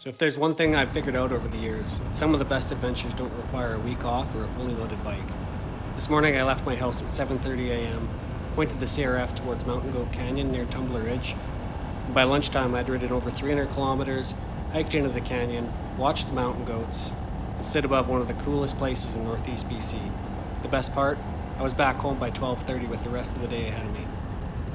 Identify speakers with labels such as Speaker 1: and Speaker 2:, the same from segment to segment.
Speaker 1: So if there's one thing I've figured out over the years, some of the best adventures don't require a week off or a fully loaded bike. This morning I left my house at 7:30 a.m., pointed the CRF towards Mountain Goat Canyon near Tumbler Ridge, and by lunchtime I'd ridden over 300 kilometers, hiked into the canyon, watched the mountain goats, and stood above one of the coolest places in northeast BC. The best part? I was back home by 12:30 with the rest of the day ahead of me.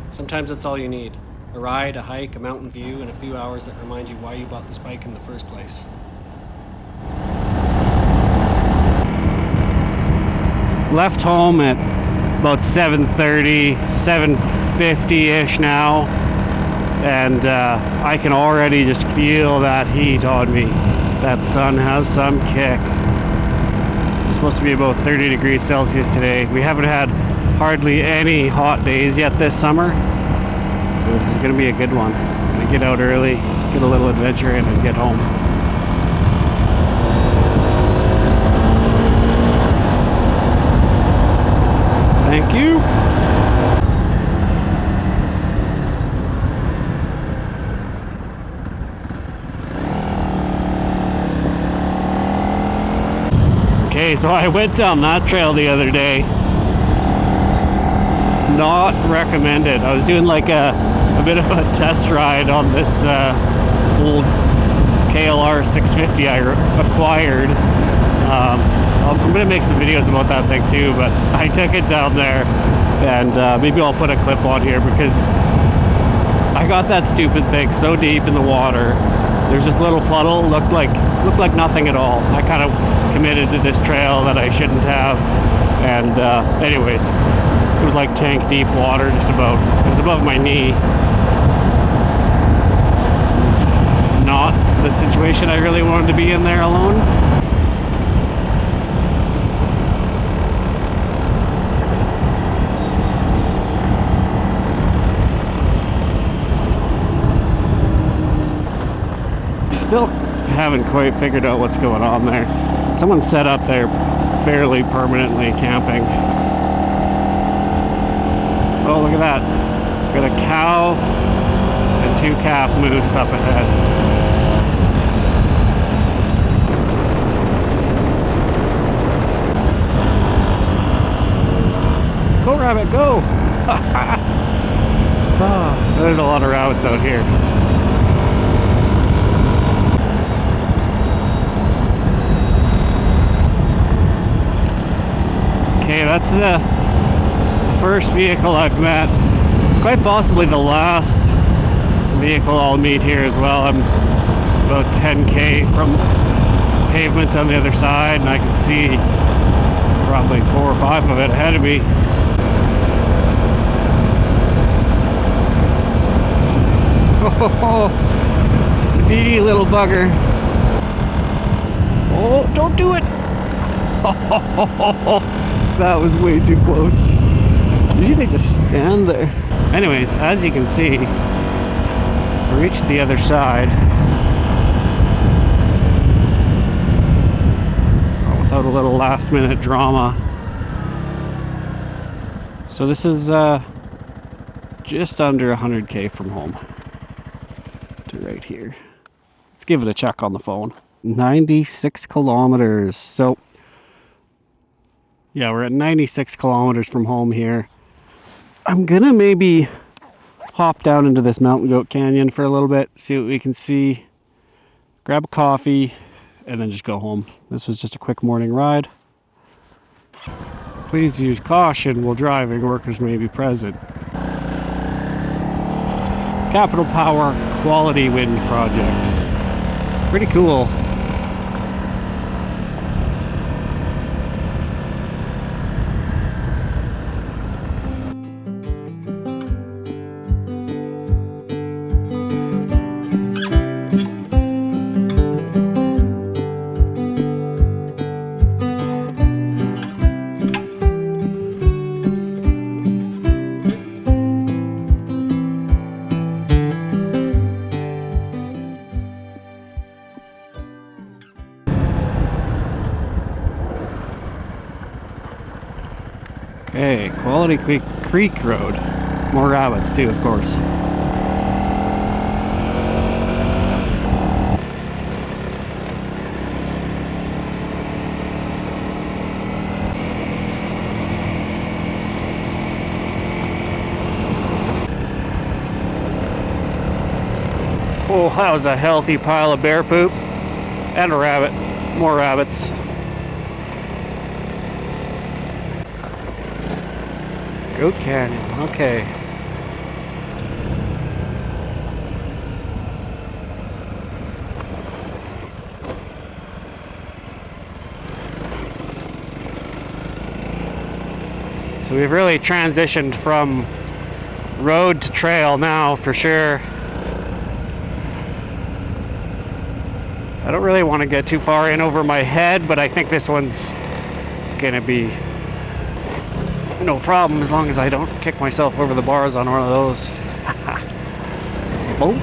Speaker 1: Sometimes that's all you need. A ride, a hike, a mountain view, and a few hours that remind you why you bought this bike in the first place.
Speaker 2: Left home at about 7:30, 7:50-ish now, and I can already just feel that heat on me. That sun has some kick. It's supposed to be about 30 degrees Celsius today. We haven't had hardly any hot days yet this summer. So this is going to be a good one. I'm going to get out early, get a little adventure in, and get home. Thank you. Okay, so I went down that trail the other day. Not recommended. I was doing like a bit of a test ride on this old KLR 650 I acquired. I'm going to make some videos about that thing too, but I took it down there, and maybe I'll put a clip on here because I got that stupid thing so deep in the water. There's this little puddle, looked like nothing at all. I kind of committed to this trail that I shouldn't have, and anyways, it was like tank deep water, just about. It was above my knee. It was not the situation I really wanted to be in there alone. Still haven't quite figured out what's going on there. Someone set up there fairly permanently camping. Oh, look at that. Got a cow and 2 calf moose up ahead. Go, rabbit, go! Oh, there's a lot of rabbits out here. Okay, that's the first vehicle I've met, quite possibly the last vehicle I'll meet here as well. I'm about 10k from pavement on the other side, and I can see probably 4 or 5 of it ahead of me. Oh, speedy little bugger. Oh, don't do it. That was way too close. Usually they just stand there. Anyways, as you can see, I reached the other side without a little last minute drama. So this is just under 100k from home to right here. Let's give it a check on the phone. 96 kilometers. So yeah, we're at 96 kilometers from home here. I'm gonna maybe hop down into this Mountain Goat Canyon for a little bit, see what we can see, grab a coffee, and then just go home. This was just a quick morning ride. Please use caution while driving. Workers may be present. Capital Power Quality Wind Project. Pretty cool. Okay, Quality Creek Road. More rabbits too, of course. Oh, that was a healthy pile of bear poop. And a rabbit. More rabbits. Goat Canyon, okay. So we've really transitioned from road to trail now, for sure. I don't really want to get too far in over my head, but I think this one's gonna be no problem as long as I don't kick myself over the bars on one of those. Boom.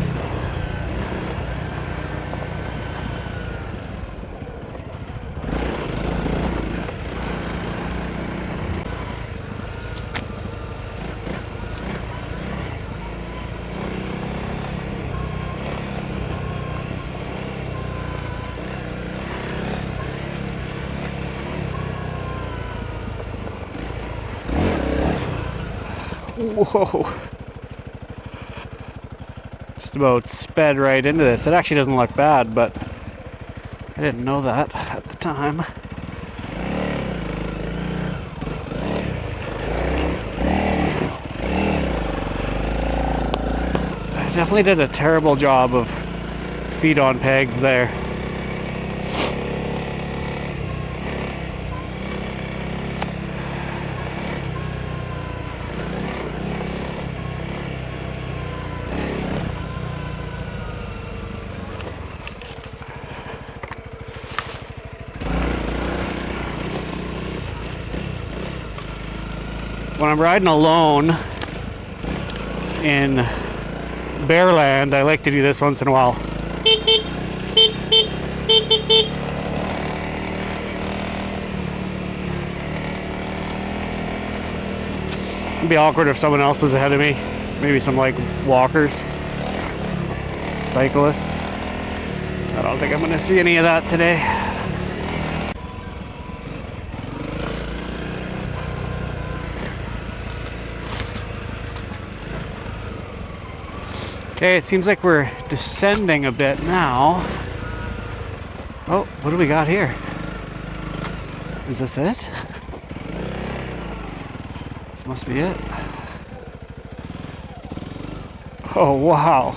Speaker 2: Whoa. Just about sped right into this. It actually doesn't look bad, but I didn't know that at the time. I definitely did a terrible job of feet on pegs there. When I'm riding alone in Bearland, I like to do this once in a while. It'd be awkward if someone else is ahead of me. Maybe some like walkers, cyclists. I don't think I'm gonna see any of that today. Okay, it seems like we're descending a bit now. Oh, what do we got here? Is this it? This must be it. Oh, wow.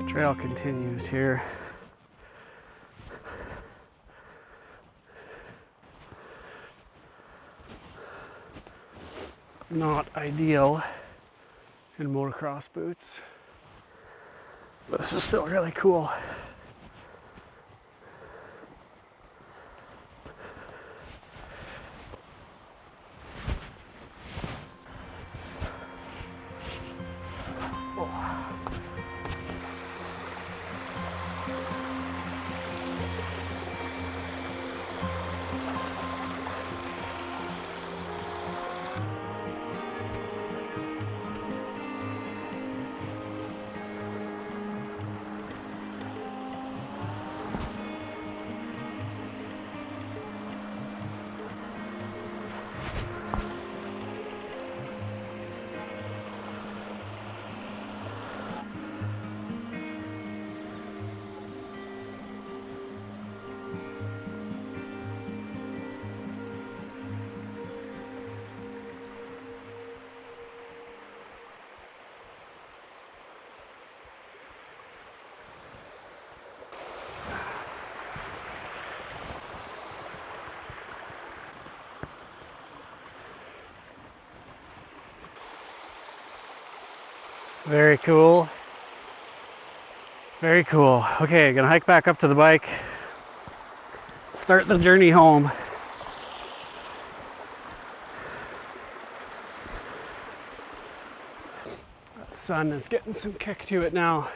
Speaker 2: Trail continues here. Not ideal in motocross boots, but this is still really cool. Very cool. Very cool. Okay, gonna hike back up to the bike. start the journey home. The sun is getting some kick to it now.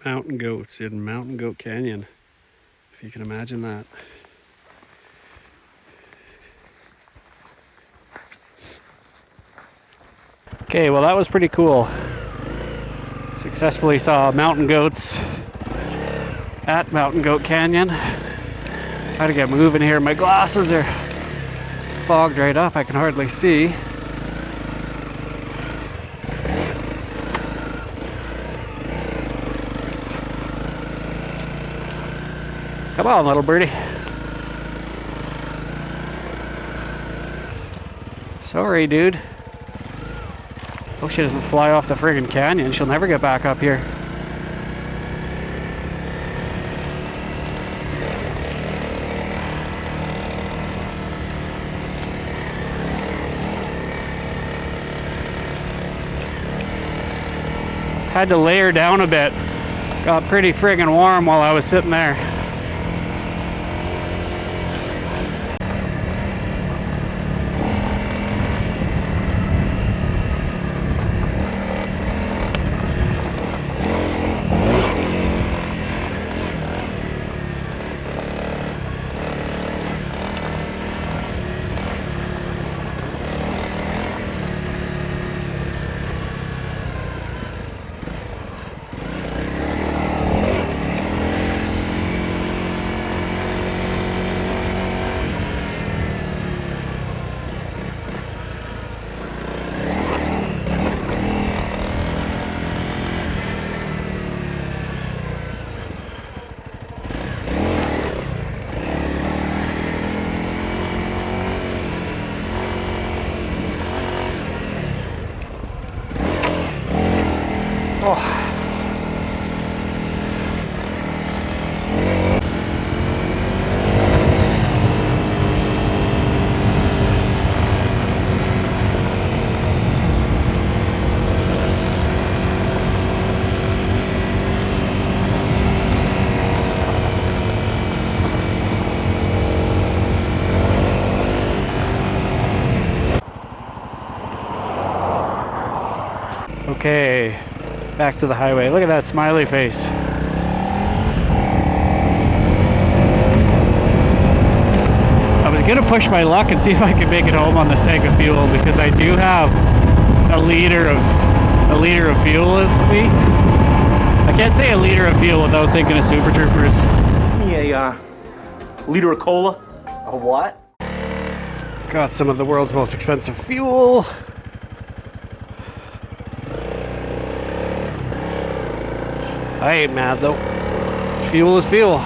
Speaker 2: Mountain goats in Mountain Goat Canyon, if you can imagine that. Okay, well that was pretty cool. Successfully saw mountain goats at Mountain Goat Canyon. Try to get moving here. My glasses are fogged right up. I can hardly see. Come on, little birdie. Sorry, dude. Hope she doesn't fly off the friggin' canyon. She'll never get back up here. Had to lay her down a bit. Got pretty friggin' warm while I was sitting there. Okay, back to the highway. Look at that smiley face. I was gonna push my luck and see if I could make it home on this tank of fuel, because I do have a liter of fuel with me. I can't say a liter of fuel without thinking of Super Troopers.
Speaker 3: Give me a liter of cola.
Speaker 4: A what?
Speaker 2: Got some of the world's most expensive fuel. I ain't mad though. Fuel is fuel.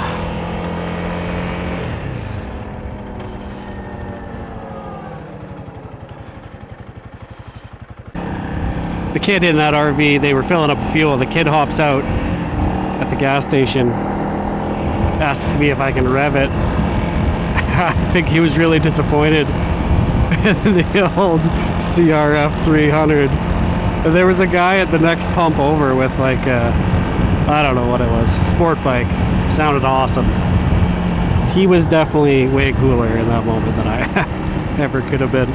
Speaker 2: The kid in that RV, they were filling up fuel. The kid hops out at the gas station, asks me if I can rev it. I think he was really disappointed in the old CRF300. And there was a guy at the next pump over with like I don't know what it was, sport bike. Sounded awesome. He was definitely way cooler in that moment than I ever could have been.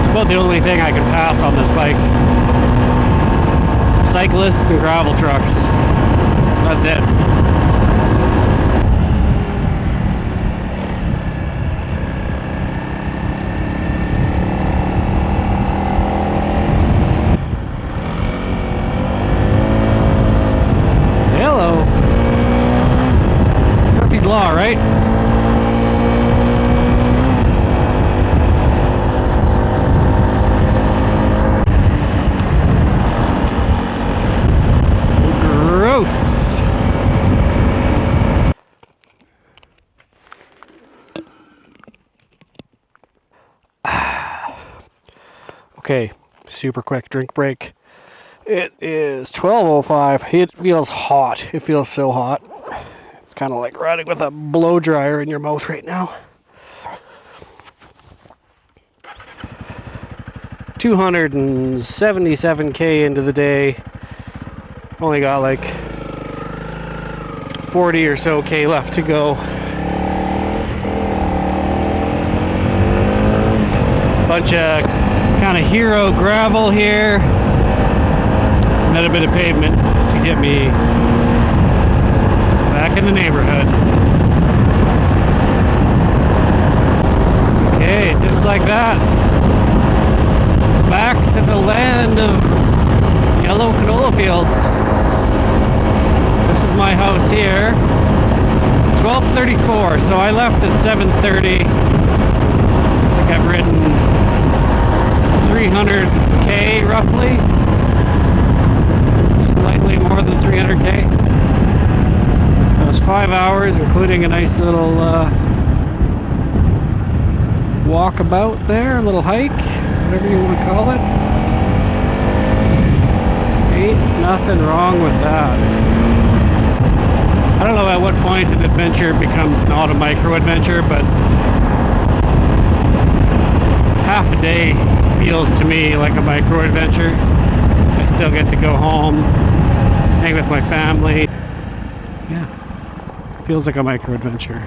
Speaker 2: It's about the only thing I can pass on this bike. Cyclists and gravel trucks. That's it. Hello. Murphy's Law, right? Gross. Okay, super quick drink break. It is 12:05. It feels hot. It feels so hot. It's kind of like riding with a blow dryer in your mouth right now. 277K into the day. Only got like 40 or so K left to go. Bunch of kind of hero gravel here. And a bit of pavement to get me back in the neighborhood. Okay, just like that. Back to the land of yellow canola fields. This is my house here. 12:34, so I left at 7:30. Looks like I've ridden 300K roughly. Slightly more than 300K. That was 5 hours, including a nice little walkabout there, a little hike, whatever you want to call it. Ain't nothing wrong with that. I don't know at what point an adventure becomes not a micro adventure, but half a day feels to me like a micro adventure. I still get to go home, hang with my family. Yeah, feels like a micro adventure.